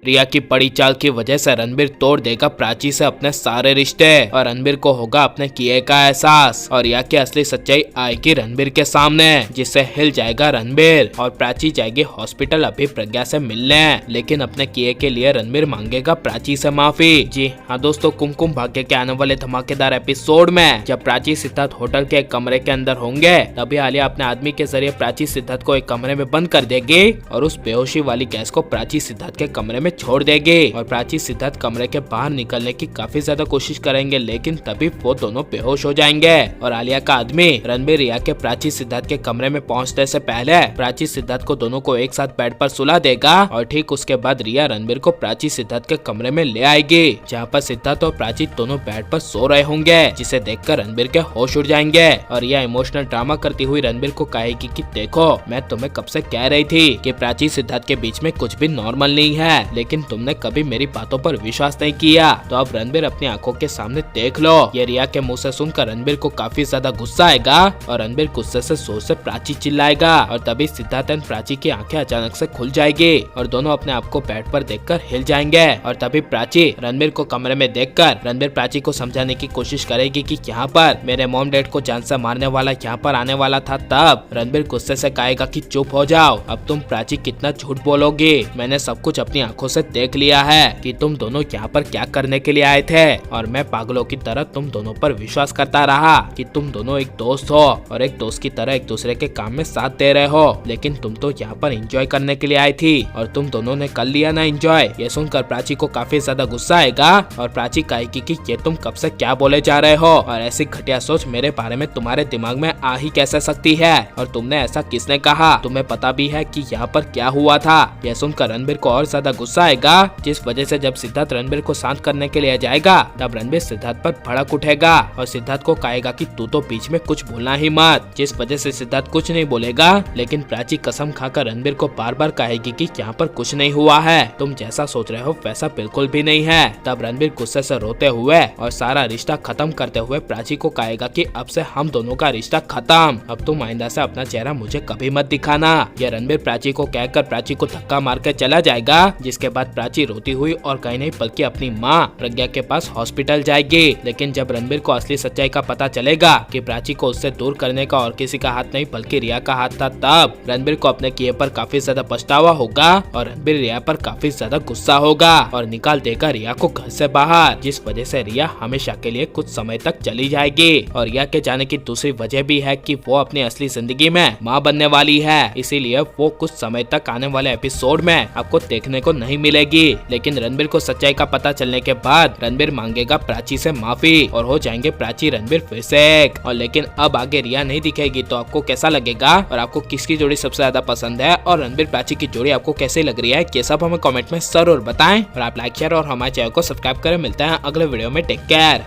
रिया की बड़ी चाल की वजह से रणबीर तोड़ देगा प्राची से अपने सारे रिश्ते और रणबीर को होगा अपने किए का एहसास और रिया की असली सच्चाई आएगी रणबीर के सामने, जिससे हिल जाएगा रणबीर और प्राची जाएगी हॉस्पिटल अभी प्रज्ञा से मिलने। लेकिन अपने किए के लिए रणबीर मांगेगा प्राची से माफी। जी हाँ दोस्तों, कुमकुम भाग्य के आने वाले धमाकेदार एपिसोड में जब प्राची सिद्धार्थ होटल के एक कमरे के अंदर होंगे तभी आलिया अपने आदमी के जरिए प्राची सिद्धार्थ को एक कमरे में बंद कर देगी और उस बेहोशी वाली गैस को प्राची सिद्धार्थ के कमरे में छोड़ देगी और प्राची सिद्धार्थ कमरे के बाहर निकलने की काफी ज्यादा कोशिश करेंगे, लेकिन तभी वो दोनों बेहोश हो जाएंगे और आलिया का आदमी रणबीर रिया के प्राची सिद्धार्थ के कमरे में पहुंचने से पहले प्राची सिद्धार्थ को दोनों को एक साथ बेड पर सुला देगा और ठीक उसके बाद रिया रणबीर को प्राची सिद्धार्थ के कमरे में ले आएगी, जहाँ पर सिद्धार्थ और प्राची दोनों बेड पर सो रहे होंगे, जिसे देखकर रणबीर के होश उड़ जाएंगे और रिया इमोशनल ड्रामा करती हुई रणबीर को कहेगी कि देखो मैं तुम्हें कब से कह रही थी कि प्राची सिद्धार्थ के बीच में कुछ भी नॉर्मल नहीं है, लेकिन तुमने कभी मेरी बातों पर विश्वास नहीं किया, तो अब रणबीर अपनी आंखों के सामने देख लो। ये रिया के मुंह से सुनकर रणबीर को काफी ज्यादा गुस्सा आएगा और रणबीर गुस्से से जोर से प्राची चिल्लाएगा और तभी सिद्धार्थ एंड प्राची की आंखें अचानक से खुल जाएगी और दोनों अपने आप को बेड पर देखकर हिल जाएंगे और तभी प्राची रणबीर को कमरे में देखकर रणबीर प्राची को समझाने की कोशिश करेगी कि यहाँ पर मेरे मॉम डैड को जान से मारने वाला यहाँ पर आने वाला था। तब रणबीर गुस्से से कहेगा कि चुप हो जाओ, अब तुम प्राची कितना झूठ बोलोगे, मैंने सब कुछ अपनी आंखों से देख लिया है कि तुम दोनों यहाँ पर क्या करने के लिए आए थे और मैं पागलों की तरह तुम दोनों पर विश्वास करता रहा कि तुम दोनों एक दोस्त हो और एक दोस्त की तरह एक दूसरे के काम में साथ दे रहे हो, लेकिन तुम तो यहाँ पर एंजॉय करने के लिए आई थी और तुम दोनों ने कर लिया ना एंजॉय। ये सुनकर प्राची को काफी ज्यादा गुस्सा आएगा और प्राची कहेगी कि ये तुम कब से क्या बोले जा रहे हो और ऐसी घटिया सोच मेरे बारे में तुम्हारे दिमाग में आ ही कैसे सकती है और तुमने ऐसा किसने कहा, तुम्हें पता भी है कि यहाँ पर क्या हुआ था। यह सुनकर रणबीर को और ज्यादा गुस्सा आएगा, जिस वजह से जब सिद्धार्थ रणबीर को शांत करने के लिए जाएगा तब रणबीर सिद्धार्थ पर भड़क उठेगा और सिद्धार्थ को कहेगा कि तू तो बीच में कुछ बोलना ही मत, जिस वजह से सिद्धार्थ कुछ नहीं बोलेगा, लेकिन प्राची कसम खाकर रणबीर को बार बार कहेगी कि यहाँ पर कुछ नहीं हुआ है, तुम जैसा सोच रहे हो वैसा बिल्कुल भी नहीं है। तब रणबीर गुस्से से रोते हुए और सारा रिश्ता खत्म करते हुए प्राची को कहेगा कि अब से हम दोनों का रिश्ता खत्म, अब तुम आइंदा से अपना चेहरा मुझे कभी मत दिखाना। यह रणबीर प्राची को कहकर प्राची को धक्का मार कर चला जाएगा, जिसके बाद प्राची रोती हुई और कहीं नहीं बल्कि अपनी माँ प्रज्ञा के पास हॉस्पिटल जाएगी। लेकिन जब रणबीर को असली सच्चाई का पता चलेगा कि प्राची को उससे दूर करने का और किसी का हाथ नहीं बल्कि रिया का हाथ था, तब रणबीर को अपने किए पर काफी ज्यादा पछतावा होगा और रणबीर रिया पर काफी ज्यादा गुस्सा होगा और निकाल देगा रिया को घर से बाहर, जिस वजह से रिया हमेशा के लिए कुछ समय तक चली जाएगी। और रिया के जाने की दूसरी वजह भी है कि वो अपनी असली जिंदगी में माँ बनने वाली है, इसीलिए वो कुछ समय तक आने वाले एपिसोड में आपको देखने को नहीं मिलेगी। लेकिन रणबीर को सच्चाई का पता चलने के बाद रणबीर मांगेगा प्राची से माफी और हो जाएंगे प्राची रणबीर फिर से एक। और लेकिन अब आगे रिया नहीं दिखेगी, तो आपको कैसा लगेगा और आपको किसकी जोड़ी सबसे ज्यादा पसंद है और रणबीर प्राची की जोड़ी आपको कैसी लग रही है, ये सब हमें कमेंट में जरूर बताएं और आप लाइक शेयर और हमारे चैनल को सब्सक्राइब करें। मिलते हैं अगले वीडियो में, टेक केयर।